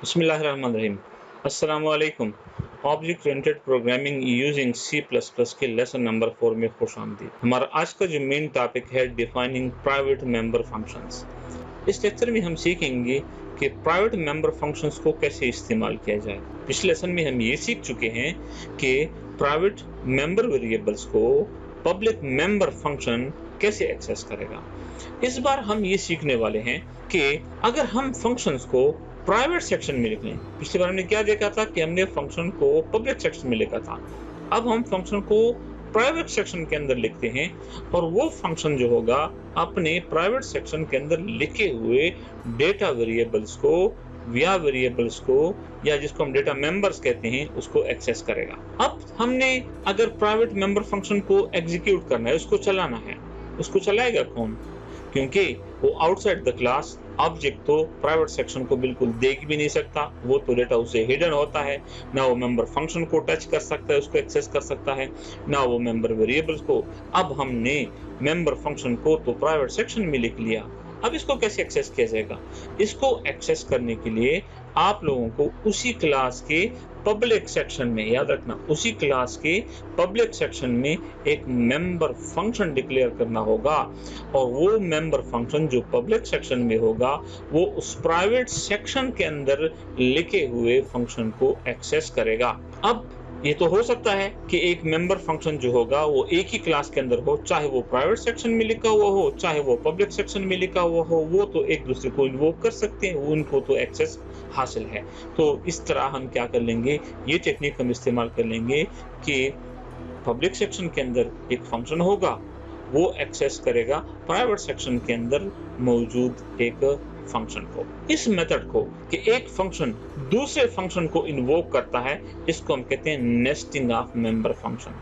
बिस्मिल्लाहिर्रहमानिर्रहीम। अस्सलामुअलैकुम। Object oriented programming using C++ के लेसन नंबर 4 में खुशामदीद। हमारा आज का जो मेन टॉपिक है डिफाइनिंग प्राइवेट मेंबर फंक्शंस। इस लेक्चर में हम सीखेंगे कि प्राइवेट मेंबर फंक्शंस को कैसे इस्तेमाल किया जाए। पिछले लेसन में हम ये सीख चुके हैं कि प्राइवेट मेंबर वेरिएबल्स को पब्लिक मेंबर फंक्शन कैसे एक्सेस करेगा। इस बार हम ये सीखने वाले हैं कि अगर हम फंक्शंस को प्राइवेट सेक्शन में लिख लें। पिछली बार हमने क्या देखा था कि हमने फंक्शन को पब्लिक सेक्शन में लिखा था। अब हम फंक्शन को प्राइवेट सेक्शन के अंदर लिखते हैं और वो फंक्शन जो होगा अपने प्राइवेट सेक्शन के अंदर लिखे हुए डेटा वेरिएबल्स को या जिसको हम डेटा मेंबर्स कहते हैं उसको एक्सेस करेगा। अब हमने अगर प्राइवेट मेंबर फंक्शन को एग्जीक्यूट करना है, उसको चलाना है, उसको चलाएगा कौन? क्योंकि वो आउटसाइड द क्लास ऑब्जेक्ट तो प्राइवेट सेक्शन को बिल्कुल देख भी नहीं सकता, वो तो डेटा उसे हिडन होता है। ना वो मेंबर फंक्शन को टच कर सकता है, उसको एक्सेस कर सकता है, ना वो मेंबर वेरिएबल्स को। अब हमने मेंबर फंक्शन को तो प्राइवेट सेक्शन में लिख लिया, अब इसको कैसे एक्सेस किया जाएगा? इसको एक्सेस करने के लिए आप लोगों को उसी क्लास के पब्लिक सेक्शन में, याद रखना, उसी क्लास के पब्लिक सेक्शन में एक मेंबर फंक्शन डिक्लेयर करना होगा और वो मेंबर फंक्शन जो पब्लिक सेक्शन में होगा वो उस प्राइवेट सेक्शन के अंदर लिखे हुए फंक्शन को एक्सेस करेगा। अब ये तो हो सकता है कि एक मेंबर फंक्शन जो होगा वो एक ही क्लास के अंदर हो, चाहे वो प्राइवेट सेक्शन में लिखा हुआ हो, चाहे वो पब्लिक सेक्शन में लिखा हुआ हो, वो तो एक दूसरे को इन्वोक कर सकते हैं, उनको तो एक्सेस हासिल है। तो इस तरह हम क्या कर लेंगे, ये टेक्निक हम इस्तेमाल कर लेंगे कि पब्लिक सेक्शन के अंदर एक फंक्शन होगा, वो एक्सेस करेगा प्राइवेट सेक्शन के अंदर मौजूद एक फंक्शन को। इस मेथड को कि एक फंक्शन दूसरे फंक्शन को इन्वोक करता है, इसको हम कहते हैं नेस्टिंग ऑफ मेंबर फंक्शन।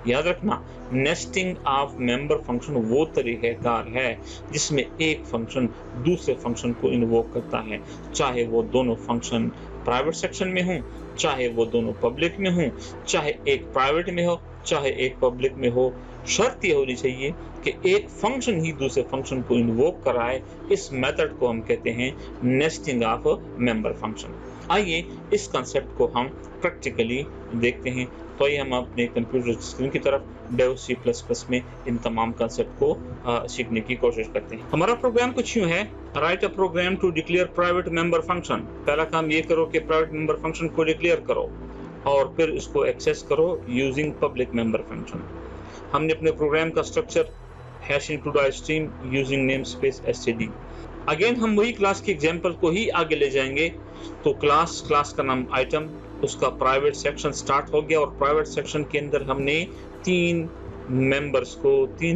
याद रखना, नेस्टिंग ऑफ मेंबर फंक्शन वो तरीक़ाकार है जिसमें एक फंक्शन दूसरे फंक्शन को इन्वोक करता है, चाहे वो दोनों फंक्शन प्राइवेट सेक्शन में हों, चाहे वो दोनों पब्लिक में हों, चाहे एक प्राइवेट में हो, चाहे एक पब्लिक में हो। शर्त ये होनी चाहिए कि एक फंक्शन ही दूसरे फंक्शन को इन्वोक कराए। इस मेथड को हम कहते हैं नेस्टिंग ऑफ मेंबर फंक्शन। आइए इस कंसेप्ट को हम प्रैक्टिकली देखते हैं। तो ये हम अपने कंप्यूटर स्क्रीन की तरफ डेव C++ में इन तमाम कंसेप्ट को सीखने की कोशिश करते हैं। हमारा प्रोग्राम कुछ यूं है, write a program to declare private member function. पहला काम ये करो कि प्राइवेट मेंबर फंक्शन को डिक्लेयर करो और फिर इसको एक्सेस करो यूजिंग पब्लिक मेंबर फंक्शन। हमने अपने प्रोग्राम का structure #string using namespace std। Again हम वही क्लास की एग्जांपल को ही आगे ले जाएंगे। तो क्लास का नाम आइटम, उसका प्राइवेट सेक्शन स्टार्ट हो गया और प्राइवेट सेक्शन के अंदर हमने तीन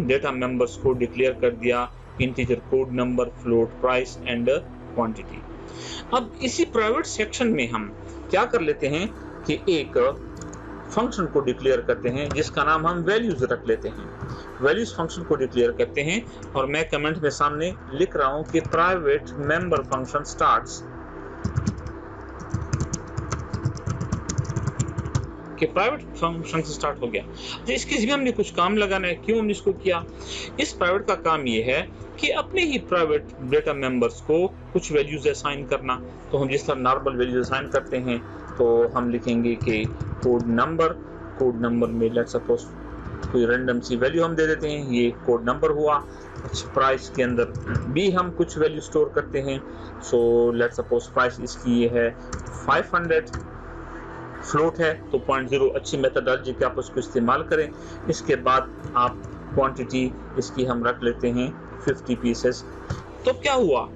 डेटा मेंबर्स को डिक्लेयर कर दिया, integer code number, float price and quantity. अब इसी प्राइवेट सेक्शन में हम क्या कर लेते हैं कि एक फंक्शन को डिक्लेयर करते हैं जिसका नाम हम वैल्यूज रख लेते हैं। वैल्यूज फंक्शन को डिक्लेयर करते हैं और मैं कमेंट में सामने लिख रहा हूं कि प्राइवेट मेंबर फंक्शन स्टार्ट्स, कि प्राइवेट फंक्शन से स्टार्ट हो गया। तो इसके लिए हमने कुछ काम लगाना है। क्यों हमने इसको किया? इस प्राइवेट का काम ये है कि अपने ही प्राइवेट डेटा मेंबर्स को कुछ वैल्यूज असाइन करना। तो हम जिस तरह नॉर्मल वैल्यूज असाइन करते हैं तो हम लिखेंगे कि कोड नंबर में लेट्स सपोज कोई रैंडम सी वैल्यू हम दे देते हैं, ये कोड नंबर हुआ। प्राइस के अंदर भी हम कुछ वैल्यू स्टोर करते हैं। सो लेट्स सपोज प्राइस इसकी ये है 500, फ्लोट है तो 0.0, अच्छी मेथडोलॉजी के आप उसको इस्तेमाल करें। इसके बाद आप क्वांटिटी इसकी हम रख लेते हैं 50 पीसेस। तो क्या हुआ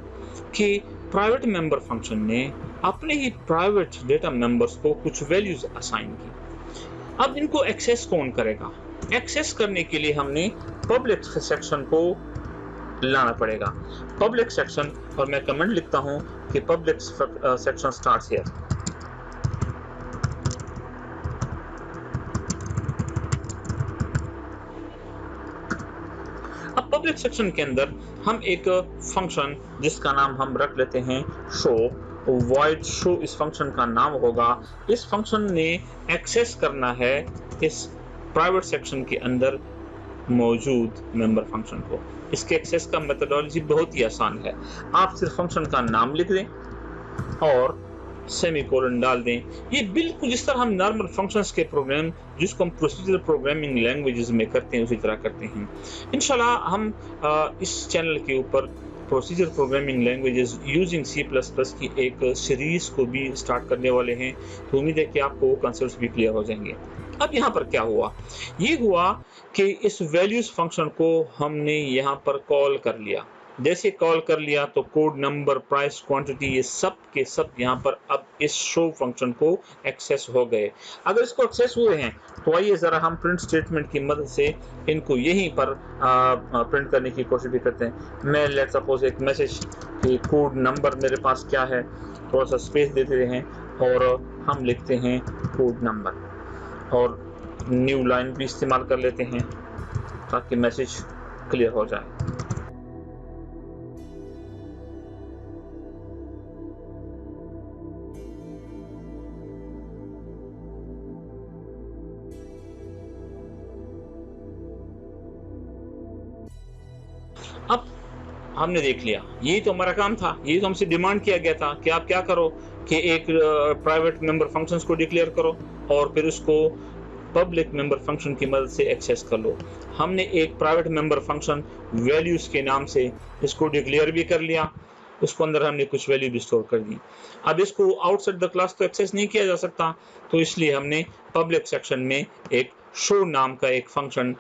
कि प्राइवेट मेंबर फंक्शन ने अपने ही प्राइवेट डेटा मेंबर्स को कुछ वैल्यूज असाइन की। अब इनको एक्सेस कौन करेगा? एक्सेस करने के लिए हमने पब्लिक सेक्शन को लाना पड़ेगा। पब्लिक सेक्शन, और मैं कमेंट लिखता हूं कि पब्लिक सेक्शन स्टार्ट्स हियर। अब पब्लिक सेक्शन के अंदर हम एक फंक्शन जिसका नाम हम रख लेते हैं शो, void show इस फंक्शन का नाम होगा। इस फंक्शन ने एक्सेस करना है इस प्राइवेट सेक्शन के अंदर मौजूद मेंबर फंक्शन को। इसके एक्सेस का मेथडोलॉजी बहुत ही आसान है। आप सिर्फ फंक्शन का नाम लिख दें और सेमीकोलन डाल दें। ये बिल्कुल जिस तरह हम नॉर्मल फंक्शंस के प्रोग्राम जिसको हम प्रोसीजरल प्रोग्रामिंग लैंग्वेजेस में करते हैं उसी तरह करते हैं। इंशाल्लाह हम इस चैनल के ऊपर procedure programming languages using C++ की एक सीरीज को भी स्टार्ट करने वाले हैं, तो उम्मीद है कि आपको वो कॉन्सेप्ट्स भी क्लियर हो जाएंगे। अब यहाँ पर क्या हुआ, ये हुआ कि इस वैल्यूज फंक्शन को हमने यहाँ पर कॉल कर लिया। जैसे कॉल कर लिया तो कोड नंबर, प्राइस, क्वांटिटी, ये सब के सब यहाँ पर अब इस शो फंक्शन को एक्सेस हो गए। अगर इसको एक्सेस हुए हैं तो आइए ज़रा हम प्रिंट स्टेटमेंट की मदद से इनको यहीं पर प्रिंट करने की कोशिश भी करते हैं। मैं लेट सपोज एक मैसेज कि कोड नंबर मेरे पास क्या है, थोड़ा सा स्पेस देते हैं और हम लिखते हैं कोड नंबर और न्यू लाइन भी इस्तेमाल कर लेते हैं ताकि मैसेज क्लियर हो जाए। अब हमने देख लिया, यही तो हमारा काम था, यही तो हमसे डिमांड किया गया था कि आप क्या करो कि एक प्राइवेट मेंबर फंक्शंस को डिक्लेयर करो और फिर उसको पब्लिक मेंबर फंक्शन की मदद से एक्सेस कर लो। हमने एक प्राइवेट मेंबर फंक्शन वैल्यूज के नाम से इसको डिक्लेयर भी कर लिया, उसको अंदर हमने कुछ वैल्यू भी स्टोर कर दी। अब इसको आउटसाइड द क्लास तो एक्सेस नहीं किया जा सकता, तो इसलिए हमने पब्लिक सेक्शन में एक शो नाम का एक फंक्शन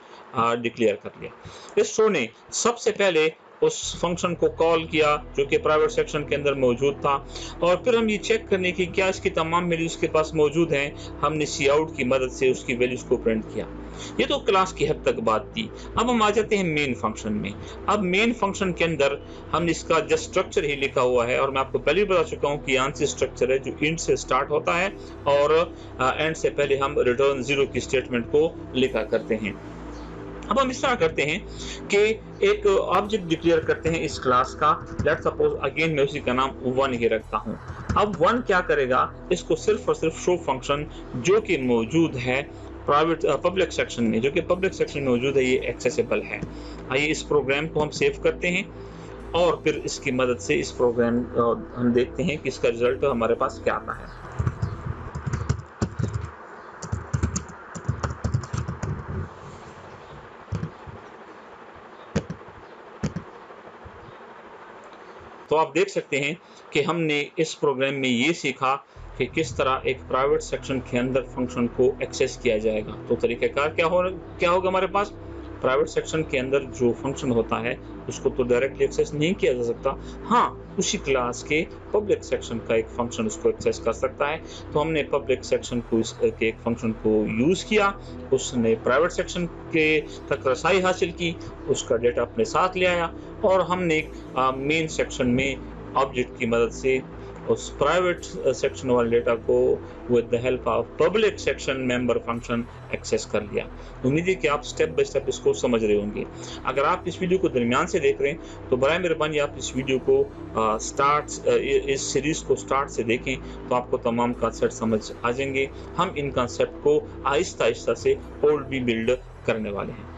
डिक्लेयर कर लिया। इस शो ने सबसे पहले उस फंक्शन को कॉल किया जो कि प्राइवेट सेक्शन के अंदर मौजूद था, और फिर हम ये चेक करने की क्या इसकी तमाम वैल्यूज के पास मौजूद हैं, हमने काउट की मदद से उसकी वैल्यूज को प्रिंट किया। ये तो क्लास की हद तक बात थी। अब हम आ जाते हैं मेन फंक्शन में। अब मेन फंक्शन के अंदर हमने इसका जस्ट स्ट्रक्चर ही लिखा हुआ है, और मैं आपको पहले भी बता चुका हूँ कि आंसर स्ट्रक्चर है जो इंट से स्टार्ट होता है और एंड से पहले हम रिटर्न 0 की स्टेटमेंट को लिखा करते हैं। अब हम इस तरह करते हैं कि एक ऑब्जेक्ट डिक्लेयर करते हैं इस क्लास का। लेट्स सपोज अगेन मैं उसी का नाम 1 ही रखता हूं। अब 1 क्या करेगा, इसको सिर्फ और सिर्फ शो फंक्शन जो कि मौजूद है प्राइवेट पब्लिक सेक्शन में, जो कि पब्लिक सेक्शन में मौजूद है, ये एक्सेसिबल है। आइए इस प्रोग्राम को हम सेव करते हैं और फिर इसकी मदद से इस प्रोग्राम हम देखते हैं कि इसका रिजल्ट हमारे पास क्या आता है। तो आप देख सकते हैं कि हमने इस प्रोग्राम में ये सीखा कि किस तरह एक प्राइवेट सेक्शन के अंदर फंक्शन को एक्सेस किया जाएगा। तो तरीक़ाकार क्या होगा हमारे पास, प्राइवेट सेक्शन के अंदर जो फंक्शन होता है उसको तो डायरेक्टली एक्सेस नहीं किया जा सकता, हाँ उसी क्लास के पब्लिक सेक्शन का एक फंक्शन उसको एक्सेस कर सकता है। तो हमने पब्लिक सेक्शन को के एक फंक्शन को यूज़ किया, उसने प्राइवेट सेक्शन के तक रसाई हासिल की, उसका डेटा अपने साथ ले आया और हमने मेन सेक्शन में ऑब्जेक्ट की मदद से उस प्राइवेट सेक्शन वाले डेटा को with the help of public section member function access कर लिया। उम्मीद है कि आप स्टेप बाय स्टेप इसको समझ रहे होंगे। अगर आप इस वीडियो को दरमियान से देख रहे हैं तो बराए मेहरबानी आप इस वीडियो को इस सीरीज को स्टार्ट से देखें तो आपको तमाम कॉन्सेप्ट समझ आ जाएंगे। हम इन कॉन्सेप्ट को आहिस्ता आहिस्ता से और भी बिल्ड करने वाले हैं।